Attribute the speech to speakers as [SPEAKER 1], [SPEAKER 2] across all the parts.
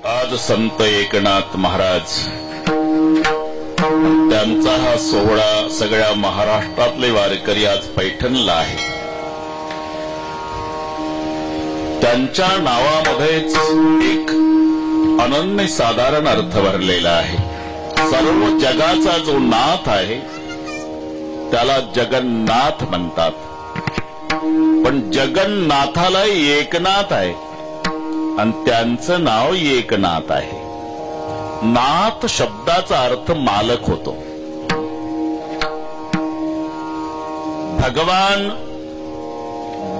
[SPEAKER 1] आज संत एकनाथ महाराज त्यांचा हा सोहळा सगळ्या महाराष्ट्रातले वारकरी आज पैठणला आहे. त्यांच्या नावामध्येच एक अनन्यसाधारण अर्थ भरलेला आहे. सर्व जगाचा जो नाथ आहे त्याला जगन्नाथ म्हणतात, पण जगन्नाथाला एकनाथ आहे आणि त्यांचं नाव एकनाथ आहे. नाथ शब्दाचा अर्थ मालक होतो. भगवान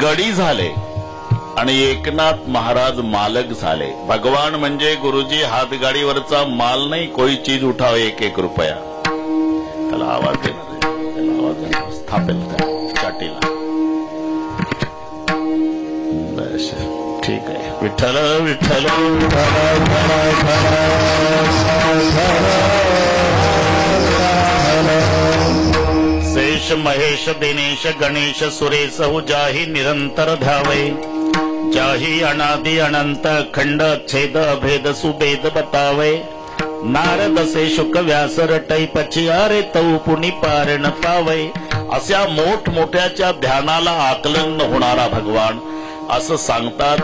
[SPEAKER 1] गडी झाले आणि एकनाथ महाराज मालक झाले. भगवान म्हणजे गुरुजी हातगाडीवरचा माल नाही, कोई चीज उठाव 1-1 रुपया. त्याला आवाज देणार, त्याला आवाज देणार, स्थापेल त्या चाटीला. ठीक आहे. विठ्ठल विठ्ठल शेष महेश दिनेश गणेश सुरेश जाही निरंतर ध्यावे. जाही अनादि अनंत खंड छेद भेद सुभेद बतावे. नारद से शुक व्यास रटई पचियारे तऊ पुनि पारण पावे. अशा मोठमोठ्याच्या ध्यानाला आकलन न होणारा भगवान असं सांगतात.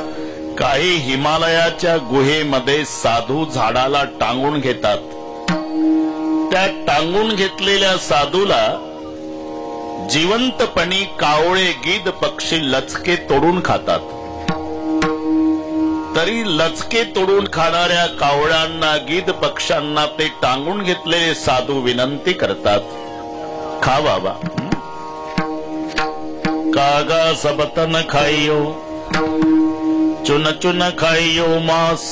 [SPEAKER 1] काही हिमालयाच्या गुहेमध्ये साधू झाडाला टांगून घेतात. त्या टांगून घेतलेल्या साधूला जिवंतपणी कावळे गीद पक्षी लचके तोडून खातात. तरी लचके तोडून खाणाऱ्या कावळ्यांना गीद पक्ष्यांना ते टांगून घेतलेले साधू विनंती करतात, खा बाबा. कागा सबतन खाइयो चुन चुन खाइयो मांस.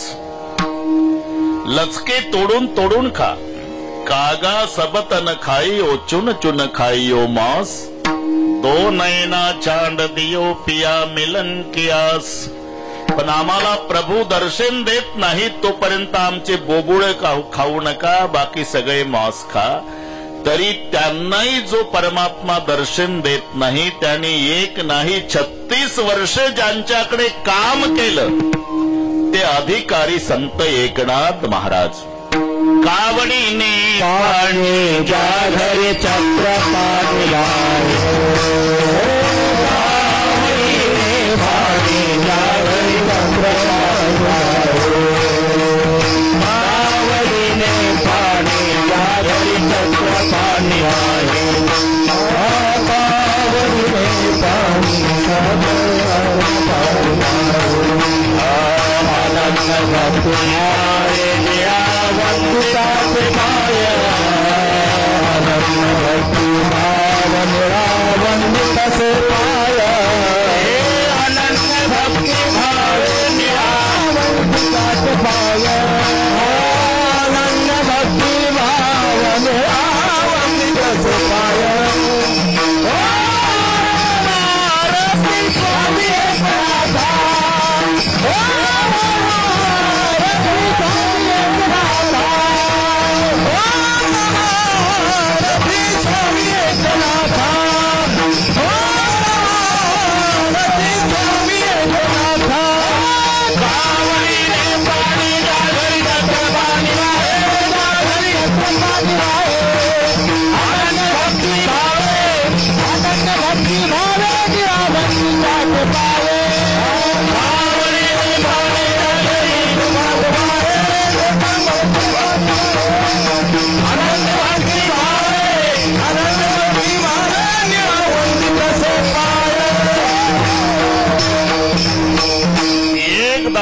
[SPEAKER 1] लचके तोडून तोडून खा. कागा सबतन खाइयो चुन चुन खाइयो मांस. दो नैना चांद दियो पिया मिलन की आस. पण आम्हाला प्रभू दर्शन देत नाही तोपर्यंत आमचे बोबुळे खाऊ नका, बाकी सगळे मांस खा. तरी त्यांनाही जो परमात्मा दर्शन देत नाही त्यांनी एक नाही 36 वर्ष ज्यांच्याकडे काम केलं ते अधिकारी संत एकनाथ महाराज. कावडीने पाणी जाधर चक्र पाणी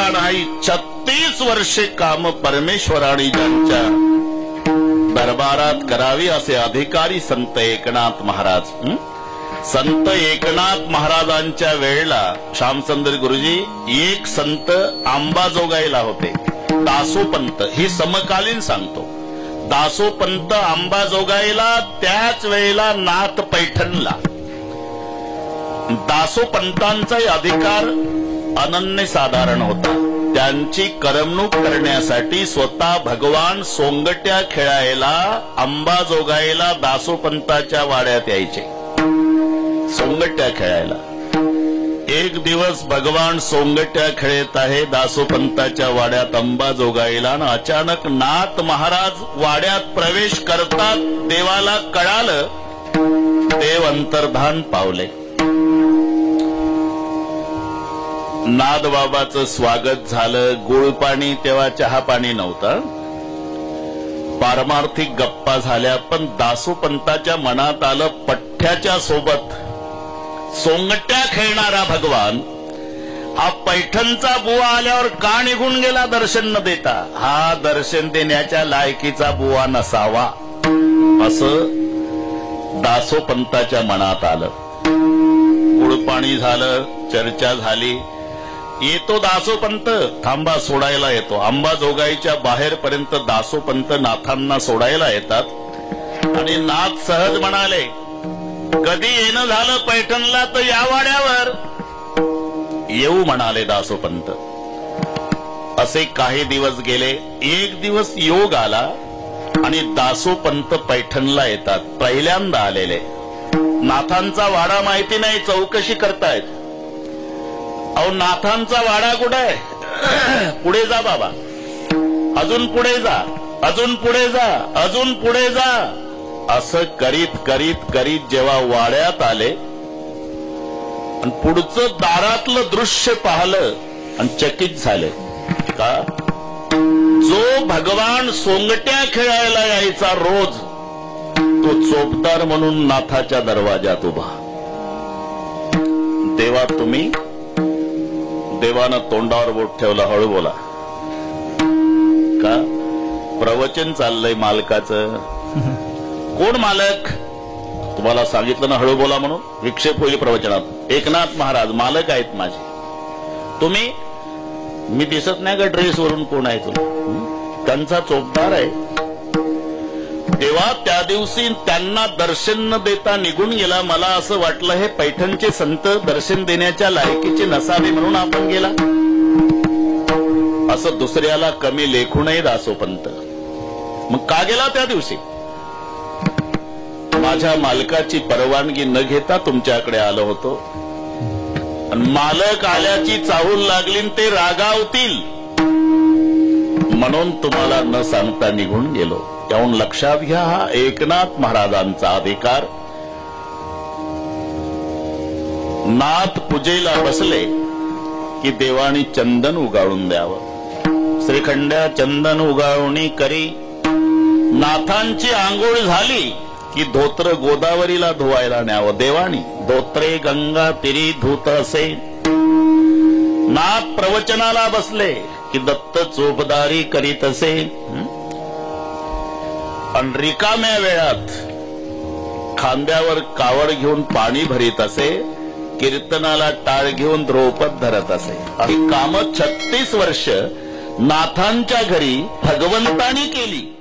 [SPEAKER 1] नाही 36 वर्षे काम परमेश्वराने ज्यांच्या दरबारात करावी असे अधिकारी संत एकनाथ महाराज. संत एकनाथ महाराजांच्या वेळेला श्यामसुंदर गुरुजी एक संत आंबाजोगाईला होते, दासोपंत. ही समकालीन सांगतो. दासोपंत आंबाजोगाईला, त्याच वेळेला नाथ पैठणला. दासोपंतांचाही अधिकार अनन्यसाधारण होता. त्यांची करमणूक करण्यासाठी स्वतः भगवान सोंगट्या खेळायला अंबाजोगाईला दासोपंताच्या वाड्यात यायचे. सोंगट्या खेळायला एक दिवस भगवान सोंगट्या खेळत आहे दासोपंताच्या वाड्यात अंबाजोगाईला, आणि अचानक नाथ महाराज वाड्यात प्रवेश करतात. देवाला कळालं, देव अंतर्धान पावले. नाथबाबाचं स्वागत झालं. गुळपाणी, तेव्हा चहा पाणी नव्हतं. पारमार्थिक गप्पा झाल्या. पण दासोपंताच्या मनात आलं, पठ्ठ्याच्या सोबत सोंगट्या खेळणारा भगवान हा पैठणचा बुवा आल्यावर का निघून गेला दर्शन न देता? हा दर्शन देण्याच्या लायकीचा बुवा नसावा, असं दासोपंताच्या मनात आलं. गुळपाणी झालं, चर्चा झाली. येतो दासोपंत, थांबा सोडायला येतो. अंबाजोगाईच्या बाहेरपर्यंत दासोपंत नाथांना सोडायला येतात. आणि नाथ सहज म्हणाले, कधी येणं झालं पैठणला तर या वाड्यावर येऊ म्हणाले दासोपंत. असे काही दिवस गेले. एक दिवस योग आला आणि दासोपंत पैठणला येतात. पहिल्यांदा आलेले. नाथांचा वाडा माहिती नाही, चौकशी करतायत. अहो, नाथांचा वाडा कुठे आहे? पुढे जा बाबा, अजून पुढे जा, अजून पुढे जा, अजून पुढे जा. असं करीत करीत करीत जेव्हा वाड्यात आले आणि पुढचं दारातलं दृश्य पाहिलं आणि चकित झाले. का? जो भगवान सोंगट्या खेळायला यायचा रोज, तो चोपदार म्हणून नाथाच्या दरवाजात उभा. देवा तुम्ही? देवानं तोंडावर बोट ठेवलं, हळू बोला. का? प्रवचन चाललंय मालकाचं. कोण मालक? तुम्हाला सांगितलं ना हळू बोला म्हणून. विक्षेप होईल प्रवचनात. एकनाथ महाराज मालक आहेत माझे. तुम्ही? मी दिसत नाही का ड्रेस वरून? कोण आहे तुम्ही? त्यांचा चोपदार आहे. तेव्हा त्या दिवशी त्यांना दर्शन न देता निघून गेला. मला असं वाटलं हे पैठणचे संत दर्शन देण्याच्या लायकीचे नसावे म्हणून आपण गेला. असं दुसऱ्याला कमी लेखू नये दासोपंत. मग का गेला त्या दिवशी? माझ्या मालकाची परवानगी न घेता तुमच्याकडे आलो होतो. आणि मालक आल्याची चाहूल लागली, ते रागावतील म्हणून तुम्हाला न सांगता निघून गेलो. त्याहून लक्षात घ्या, हा एकनाथ महाराजांचा अधिकार. नाथ पूजेला बसले की देवानी चंदन उगाळून द्यावं. श्रीखंड्या चंदन उगाळणी करी. नाथांची आंघोळ झाली की धोत्र गोदावरीला धुवायला न्यावं. देवानी धोत्रे गंगा तिरी धूत असे. नाथ प्रवचनाला बसले की दत्त चोपदारी करीत असे. आणि रिकाम्या वेळात खांद्यावर कावड घेऊन पाणी भरीत असे. कीर्तनाला टाळ घेऊन द्रौपद धरत असे. ही कामं 36 वर्ष नाथांच्या घरी भगवंतानी केली.